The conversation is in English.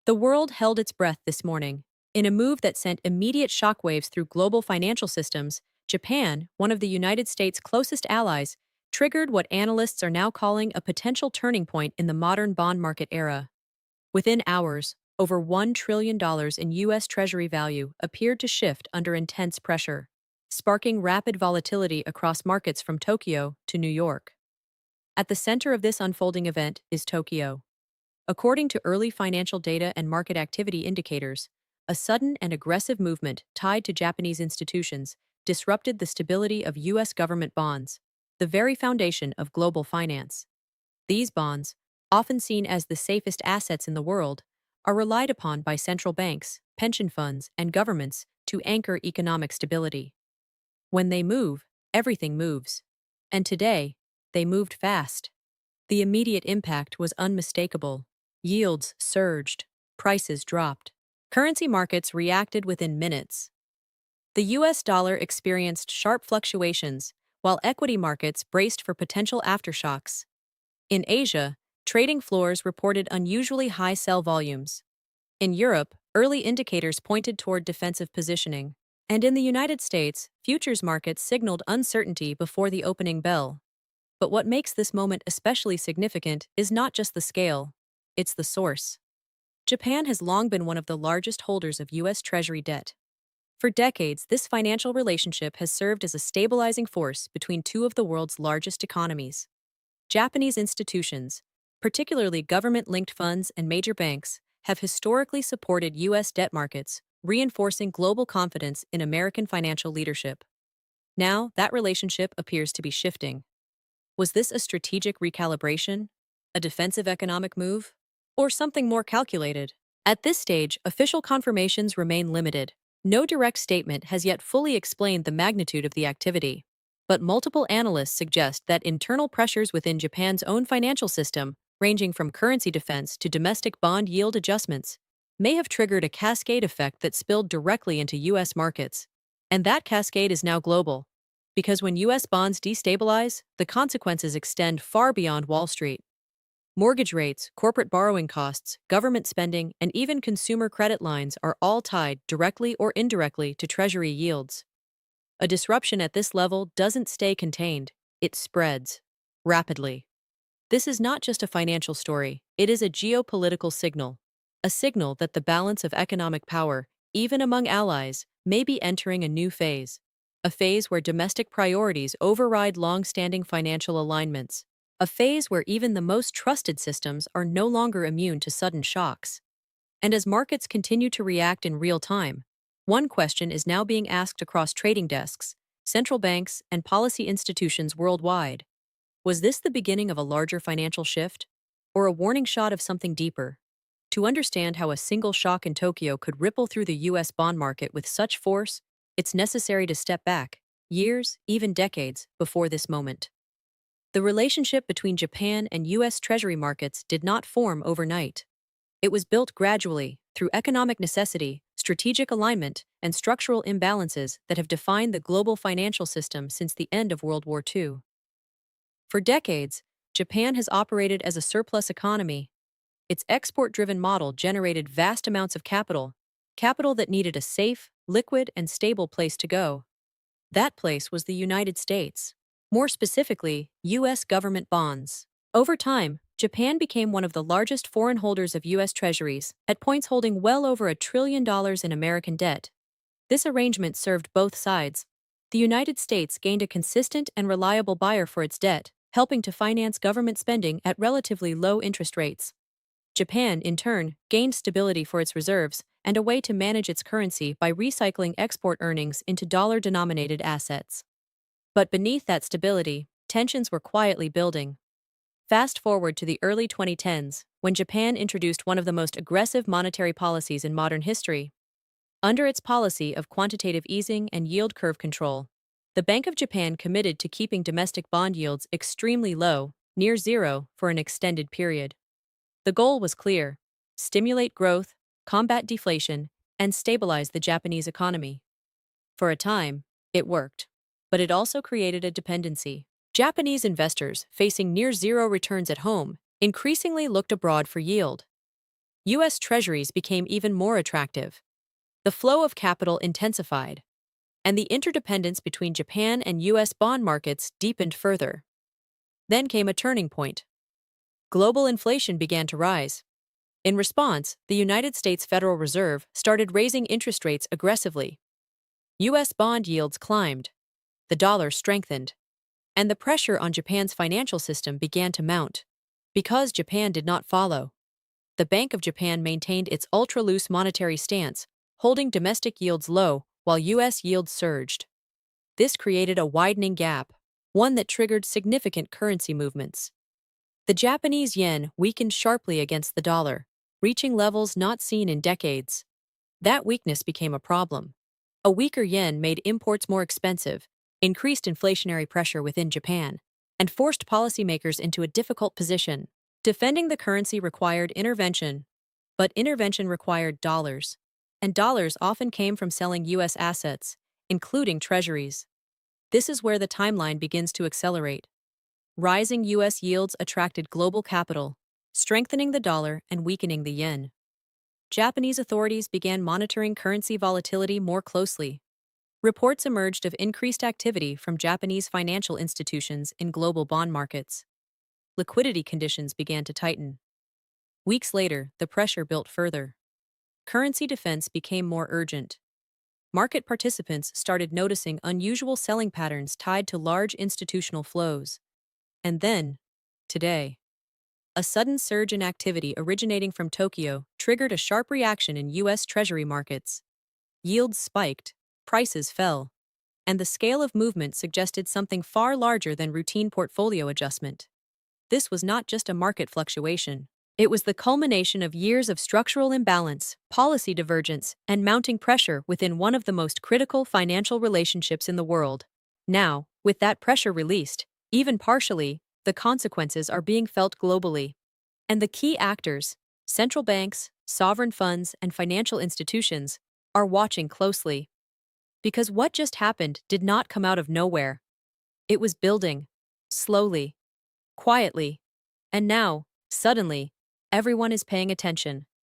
The world held its breath this morning. In a move that sent immediate shockwaves through global financial systems, Japan, one of the United States' closest allies, triggered what analysts are now calling a potential turning point in the modern bond market era. Within hours, over $1 trillion in U.S. Treasury value appeared to shift under intense pressure, sparking rapid volatility across markets from Tokyo to New York. At the center of this unfolding event is Tokyo. According to early financial data and market activity indicators, a sudden and aggressive movement tied to Japanese institutions disrupted the stability of U.S. government bonds, the very foundation of global finance. These bonds, often seen as the safest assets in the world, are relied upon by central banks, pension funds, and governments to anchor economic stability. When they move, everything moves. And today, they moved fast. The immediate impact was unmistakable. Yields surged, prices dropped. Currency markets reacted within minutes. The US dollar experienced sharp fluctuations, while equity markets braced for potential aftershocks. In Asia, trading floors reported unusually high sell volumes. In Europe, early indicators pointed toward defensive positioning. And in the United States, futures markets signaled uncertainty before the opening bell. But what makes this moment especially significant is not just the scale, it's the source. Japan has long been one of the largest holders of U.S. Treasury debt. For decades, this financial relationship has served as a stabilizing force between two of the world's largest economies. Japanese institutions, particularly government-linked funds and major banks, have historically supported U.S. debt markets, reinforcing global confidence in American financial leadership. Now, that relationship appears to be shifting. Was this a strategic recalibration? A defensive economic move? Or something more calculated? At this stage, official confirmations remain limited. No direct statement has yet fully explained the magnitude of the activity. But multiple analysts suggest that internal pressures within Japan's own financial system, ranging from currency defense to domestic bond yield adjustments, may have triggered a cascade effect that spilled directly into U.S. markets. And that cascade is now global. Because when U.S. bonds destabilize, the consequences extend far beyond Wall Street. Mortgage rates, corporate borrowing costs, government spending, and even consumer credit lines are all tied directly or indirectly to Treasury yields. A disruption at this level doesn't stay contained, it spreads rapidly. This is not just a financial story, it is a geopolitical signal. A signal that the balance of economic power, even among allies, may be entering a new phase. A phase where domestic priorities override long-standing financial alignments. A phase where even the most trusted systems are no longer immune to sudden shocks. And as markets continue to react in real time, one question is now being asked across trading desks, central banks, and policy institutions worldwide. Was this the beginning of a larger financial shift? Or a warning shot of something deeper? To understand how a single shock in Tokyo could ripple through the U.S. bond market with such force, it's necessary to step back, years, even decades, before this moment. The relationship between Japan and U.S. Treasury markets did not form overnight. It was built gradually, through economic necessity, strategic alignment, and structural imbalances that have defined the global financial system since the end of World War II. For decades, Japan has operated as a surplus economy. Its export-driven model generated vast amounts of capital that needed a safe, liquid, and stable place to go. That place was the United States. More specifically, U.S. government bonds. Over time, Japan became one of the largest foreign holders of U.S. treasuries, at points holding well over $1 trillion in American debt. This arrangement served both sides. The United States gained a consistent and reliable buyer for its debt, helping to finance government spending at relatively low interest rates. Japan, in turn, gained stability for its reserves and a way to manage its currency by recycling export earnings into dollar-denominated assets. But beneath that stability, tensions were quietly building. Fast forward to the early 2010s, when Japan introduced one of the most aggressive monetary policies in modern history. Under its policy of quantitative easing and yield curve control, the Bank of Japan committed to keeping domestic bond yields extremely low, near zero, for an extended period. The goal was clear: stimulate growth, combat deflation, and stabilize the Japanese economy. For a time, it worked. But it also created a dependency. Japanese investors, facing near-zero returns at home, increasingly looked abroad for yield. U.S. treasuries became even more attractive. The flow of capital intensified, and the interdependence between Japan and U.S. bond markets deepened further. Then came a turning point. Global inflation began to rise. In response, the United States Federal Reserve started raising interest rates aggressively. U.S. bond yields climbed, the dollar strengthened, and the pressure on Japan's financial system began to mount. Because Japan did not follow, the Bank of Japan maintained its ultra-loose monetary stance, holding domestic yields low while U.S. yields surged. This created a widening gap, one that triggered significant currency movements. The Japanese yen weakened sharply against the dollar, reaching levels not seen in decades. That weakness became a problem. A weaker yen made imports more expensive, increased inflationary pressure within Japan, and forced policymakers into a difficult position. Defending the currency required intervention, but intervention required dollars, and dollars often came from selling U.S. assets, including treasuries. This is where the timeline begins to accelerate. Rising U.S. yields attracted global capital, strengthening the dollar and weakening the yen. Japanese authorities began monitoring currency volatility more closely. Reports emerged of increased activity from Japanese financial institutions in global bond markets. Liquidity conditions began to tighten. Weeks later, the pressure built further. Currency defense became more urgent. Market participants started noticing unusual selling patterns tied to large institutional flows. And then, today, a sudden surge in activity originating from Tokyo triggered a sharp reaction in U.S. Treasury markets. Yields spiked, prices fell, and the scale of movement suggested something far larger than routine portfolio adjustment. This was not just a market fluctuation. It was the culmination of years of structural imbalance, policy divergence, and mounting pressure within one of the most critical financial relationships in the world. Now, with that pressure released, even partially, the consequences are being felt globally. And the key actors, central banks, sovereign funds, and financial institutions, are watching closely. Because what just happened did not come out of nowhere. It was building, slowly, quietly, and now, suddenly, everyone is paying attention.